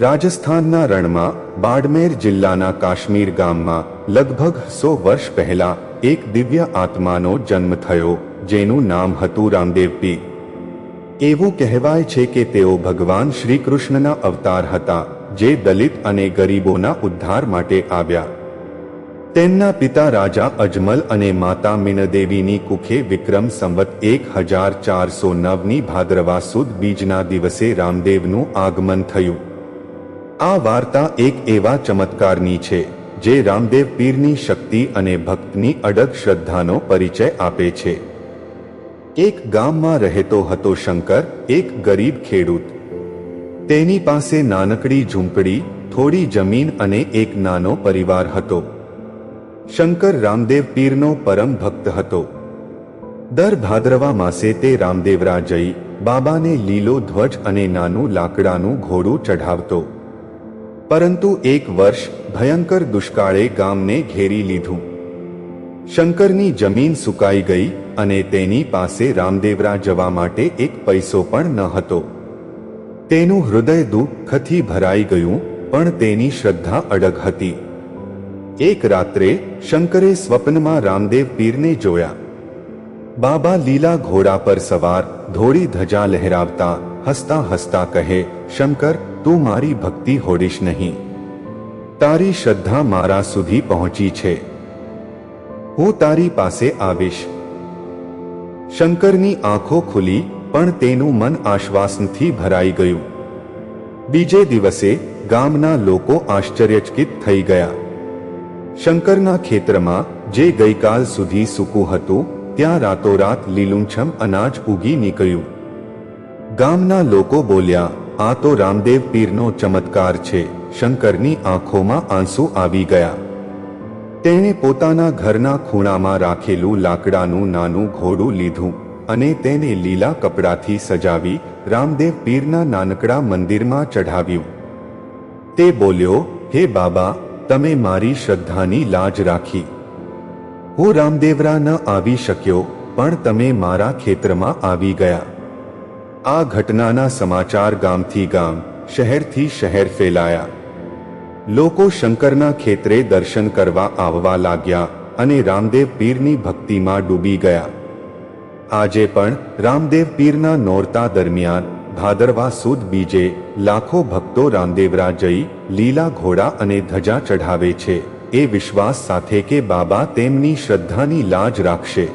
રાજસ્થાનના રણમાં બાડમેર જિલ્લાના કાશ્મીર ગામમાં લગભગ 100 વર્ષ પહેલા એક દિવ્ય આત્માનો જન્મ થયો, જેનું નામ હતું રામદેવ પીર. એવું કહેવાય છે કે તેઓ ભગવાન શ્રી કૃષ્ણના અવતાર હતા, જે દલિત અને ગરીબોના ઉદ્ધાર માટે આવ્યા. તેમના પિતા રાજા અજમલ અને માતા મીણદેવીની કુખે વિક્રમ સંવત 1409ની ભાદરવા સુદ બીજના દિવસે રામદેવનું આગમન થયું. આ વાર્તા એક એવા ચમત્કારની છે જે રામદેવ પીરની શક્તિ અને ભક્તની અડગ શ્રદ્ધાનો પરિચય આપે છે. એક ગામમાં રહેતો હતો શંકર, એક ગરીબ ખેડૂત. તેની પાસે નાનકડી ઝૂંપડી, થોડી જમીન અને એક નાનો પરિવાર હતો. શંકર રામદેવ પીરનો પરમ ભક્ત હતો. દર ભાદરવા માસે તે રામદેવરા જઈ બાબાને લીલો ધ્વજ અને નાનું લાકડાનું ઘોડું ચઢાવતો. પરંતુ એક વર્ષ ભયંકર દુષ્કાળે ગામને ઘેરી લીધું. શંકરની જમીન સુકાઈ ગઈ અને તેની પાસે રામદેવરા જવા માટે એક પૈસો પણ ન હતો. તેનું હૃદય દુઃખથી ભરાઈ ગયું, પણ તેની શ્રદ્ધા અડગ હતી. એક રાત્રે શંકરે સ્વપ્નમાં રામદેવ પીરને જોયા. બાબા લીલા ઘોડા પર સવાર, ધોળી ધજા લહેરાવતા, હસતા હસતા કહે, શંકર, તું મારી ભક્તિ હોડીશ નહીં. તારી શ્રદ્ધા મારા સુધી પહોંચી છે. હું તારી પાસે આવીશ. શંકરની આંખો ખુલી, પણ તેનું મન આશ્વાસનથી ભરાઈ ગયું. બીજે દિવસે ગામના લોકો આશ્ચર્યચકિત થઈ ગયા. શંકરના ખેતરમાં, જે ગઈકાલ સુધી સૂકું હતું, ત્યાં રાતોરાત લીલુંછમ અનાજ ઉગી નીકળ્યું. ગામના લોકો બોલ્યા, આ તો રામદેવ પીરનો ચમત્કાર છે. શંકરની આંખોમાં આંસુ આવી ગયા. તેણે પોતાના ઘરના ખૂણામાં રાખેલું લાકડાનું નાનું ઘોડું લીધું અને તેને લીલા કપડાથી સજાવી રામદેવ પીરના નાનકડા મંદિરમાં ચઢાવ્યું. તે બોલ્યો, હે બાબા, તમે મારી શ્રદ્ધાની લાજ રાખી. હું રામદેવરા ન આવી શક્યો, પણ તમે મારા ખેતરમાં આવી ગયા. આ ઘટનાના સમાચાર ગામથી ગામ, શહેરથી શહેર ફેલાયા. લોકો શંકરના ખેતરે દર્શન કરવા આવવા લાગ્યા અને રામદેવ પીરની ભક્તિમાં ડૂબી ગયા. આજે પણ રામદેવ પીરના નોરતા દરમિયાન ભાદરવા સુદ બીજે લાખો ભક્તો રામદેવરા જઈ લીલા ઘોડા અને ધજા ચઢાવે છે, એ વિશ્વાસ સાથે કે બાબા તેમની શ્રદ્ધાની લાજ રાખશે.